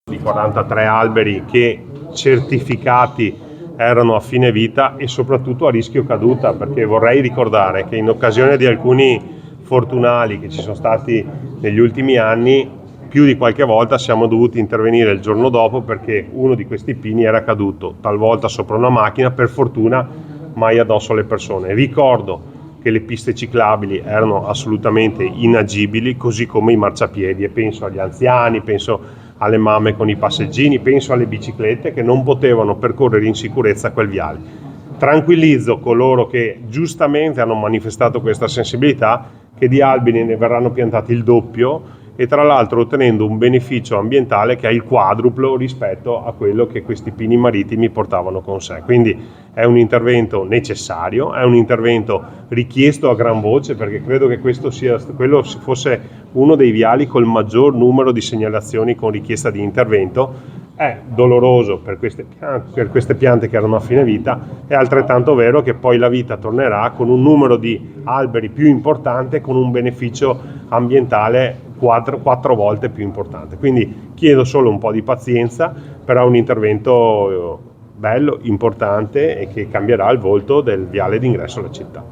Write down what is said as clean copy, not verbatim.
di 43 alberi che certificati erano a fine vita e soprattutto a rischio caduta, perché vorrei ricordare che in occasione di alcuni fortunali che ci sono stati negli ultimi anni, più di qualche volta siamo dovuti intervenire il giorno dopo perché uno di questi pini era caduto, talvolta sopra una macchina, per fortuna mai addosso alle persone. Ricordo che le piste ciclabili erano assolutamente inagibili, così come i marciapiedi, e penso agli anziani, penso alle mamme con i passeggini, penso alle biciclette che non potevano percorrere in sicurezza quel viale. Tranquillizzo coloro che giustamente hanno manifestato questa sensibilità che di alberi ne verranno piantati il doppio e tra l'altro ottenendo un beneficio ambientale che è il quadruplo rispetto a quello che questi pini marittimi portavano con sé. Quindi è un intervento necessario, è un intervento richiesto a gran voce, perché credo che quello fosse uno dei viali col maggior numero di segnalazioni con richiesta di intervento. È doloroso per queste piante che erano a fine vita, è altrettanto vero che poi la vita tornerà con un numero di alberi più importante, con un beneficio ambientale 4 volte più importante. Quindi chiedo solo un po' di pazienza, però è un intervento bello, importante e che cambierà il volto del viale d'ingresso alla città.